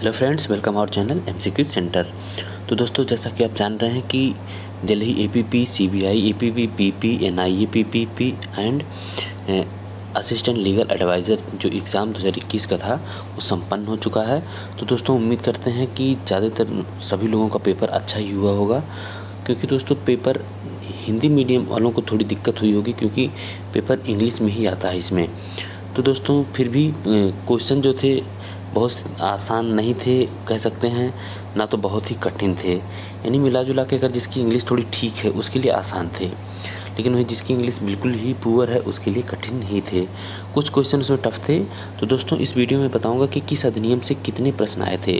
Hello friends, welcome our channel MCQ centre. तो दोस्तों, जैसा कि आप जान रहे हैं कि Delhi APP, CBI APP, PP, NIA PP and assistant legal adviser जो एग्ज़ाम 2021 का था वो संपन्न हो चुका है। तो दोस्तों, उम्मीद करते हैं कि ज़्यादातर सभी लोगों का पेपर अच्छा ही हुआ होगा, क्योंकि दोस्तों पेपर हिंदी मीडियम वालों को थोड़ी दिक्कत हुई होगी, क्योंकि पेपर इंग्लिश में ही आता है इसमें। तो दोस्तों, फिर भी क्वेश्चन जो थे बहुत आसान नहीं थे कह सकते हैं, ना तो बहुत ही कठिन थे। यानी मिला जुला के अगर जिसकी इंग्लिश थोड़ी ठीक है उसके लिए आसान थे, लेकिन वही जिसकी इंग्लिश बिल्कुल ही पुअर है उसके लिए कठिन ही थे। कुछ क्वेश्चन उसमें टफ थे। तो दोस्तों, इस वीडियो में बताऊंगा कि किस अधिनियम से कितने प्रश्न आए थे।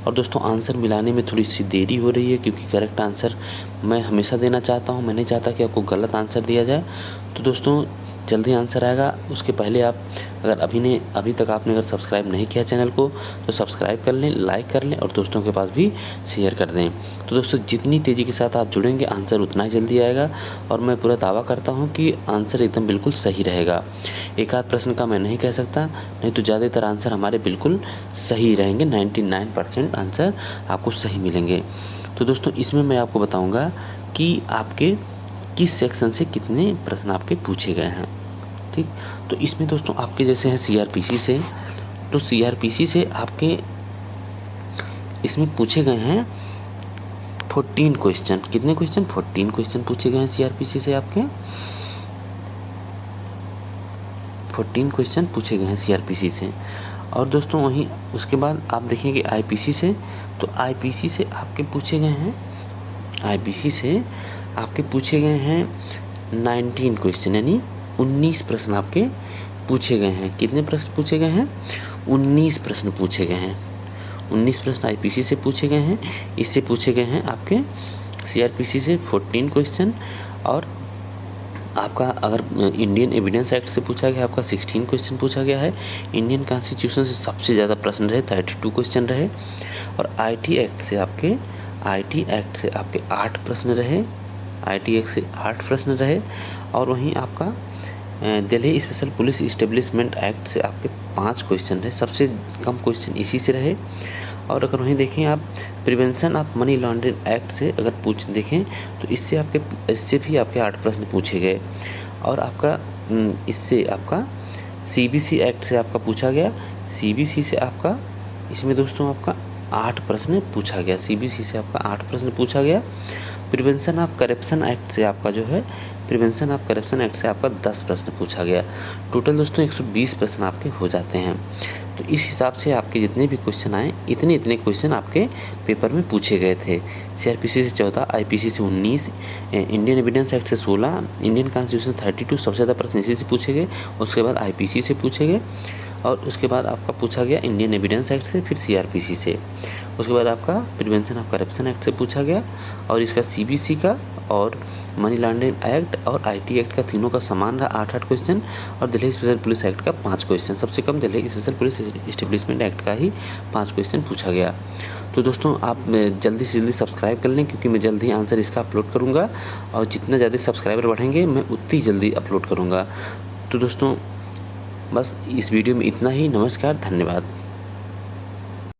और दोस्तों, आंसर मिलाने में थोड़ी सी देरी हो रही है, क्योंकि करेक्ट आंसर मैं हमेशा देना चाहता हूँ। मैं नहीं चाहता कि आपको गलत आंसर दिया जाए। तो दोस्तों, जल्दी आंसर आएगा। उसके पहले आप अगर अभी तक आपने अगर सब्सक्राइब नहीं किया चैनल को तो सब्सक्राइब कर लें, लाइक कर लें और दोस्तों के पास भी शेयर कर दें। तो दोस्तों, जितनी तेज़ी के साथ आप जुड़ेंगे आंसर उतना ही जल्दी आएगा, और मैं पूरा दावा करता हूं कि आंसर एकदम बिल्कुल सही रहेगा। एक आध प्रश्न का मैं नहीं कह सकता, नहीं तो ज़्यादातर आंसर हमारे बिल्कुल सही रहेंगे। 99% आंसर आपको सही मिलेंगे। तो दोस्तों, इसमें मैं आपको बताऊँगा कि आपके किस सेक्शन से कितने प्रश्न आपके पूछे गए हैं। ठीक, तो इसमें दोस्तों आपके जैसे हैं सीआरपीसी से, तो सीआरपीसी से आपके इसमें पूछे गए हैं 14 क्वेश्चन। कितने क्वेश्चन? 14 क्वेश्चन पूछे गए हैं सीआरपीसी से। आपके 14 क्वेश्चन पूछे गए हैं सीआरपीसी से। और दोस्तों, वहीं उसके बाद आप देखेंगे आईपीसी से, तो आईपीसी से आपके पूछे गए हैं, आईपीसी से आपके पूछे गए हैं 19 क्वेश्चन, यानी 19 प्रश्न आपके पूछे गए हैं। कितने प्रश्न पूछे गए हैं? 19 प्रश्न पूछे गए हैं। 19 प्रश्न आईपीसी से पूछे गए हैं। इससे पूछे गए हैं आपके सीआरपीसी से 14 क्वेश्चन। और आपका अगर इंडियन एविडेंस एक्ट से पूछा गया, आपका 16 क्वेश्चन पूछा गया है। इंडियन कॉन्स्टिट्यूशन से सबसे ज़्यादा प्रश्न रहे, 32 क्वेश्चन रहे। और आईटी एक्ट से आपके 8 प्रश्न रहे। आईटी एक्ट से 8 प्रश्न रहे। और वहीं आपका Delhi special police establishment act से आपके 5 क्वेश्चन रहे। सबसे कम क्वेश्चन इसी से रहे। और अगर वहीं देखें आप prevention of money laundering act से अगर देखें तो इससे भी आपके 8 प्रश्न पूछे गए। और आपका इससे आपका सीबीसी एक्ट से आपका पूछा गया। सीबीसी से आपका इसमें दोस्तों आपका 8 प्रश्न पूछा गया। सीबीसी से आपका 8 प्रश्न पूछा गया। प्रिवेंशन ऑफ करप्शन एक्ट से आपका जो है, प्रिवेंशन ऑफ करप्शन एक्ट से आपका 10 प्रश्न पूछा गया। टोटल दोस्तों 120 प्रश्न आपके हो जाते हैं। तो इस हिसाब से आपके जितने भी क्वेश्चन आए, इतने क्वेश्चन आपके पेपर में पूछे गए थे। सीआरपीसी से 14, आईपीसी से 19, इंडियन एविडेंस एक्ट से 16, इंडियन कॉन्स्टिट्यूशन 32, सबसे ज़्यादा प्रश्न इसी से पूछे गए। उसके बाद आईपीसी से पूछे गए, और उसके बाद आपका पूछा गया इंडियन एविडेंस एक्ट से, फिर सीआरपीसी से। उसके बाद आपका प्रिवेंशन ऑफ करप्शन एक्ट से पूछा गया, और इसका सीबीसी का और मनी लॉन्ड्रिंग एक्ट और आईटी एक्ट का तीनों का समान रहा 8 क्वेश्चन। और दिल्ली स्पेशल पुलिस एक्ट का 5 क्वेश्चन, सबसे कम Delhi special police establishment act का ही 5 क्वेश्चन पूछा गया। तो दोस्तों, आप जल्दी से जल्दी सब्सक्राइब कर लें, क्योंकि मैं जल्दी ही आंसर इसका अपलोड करूँगा, और जितना ज़्यादा सब्सक्राइबर बढ़ेंगे मैं उतनी जल्दी अपलोड करूँगा। तो दोस्तों, बस इस वीडियो में इतना ही। नमस्कार, धन्यवाद।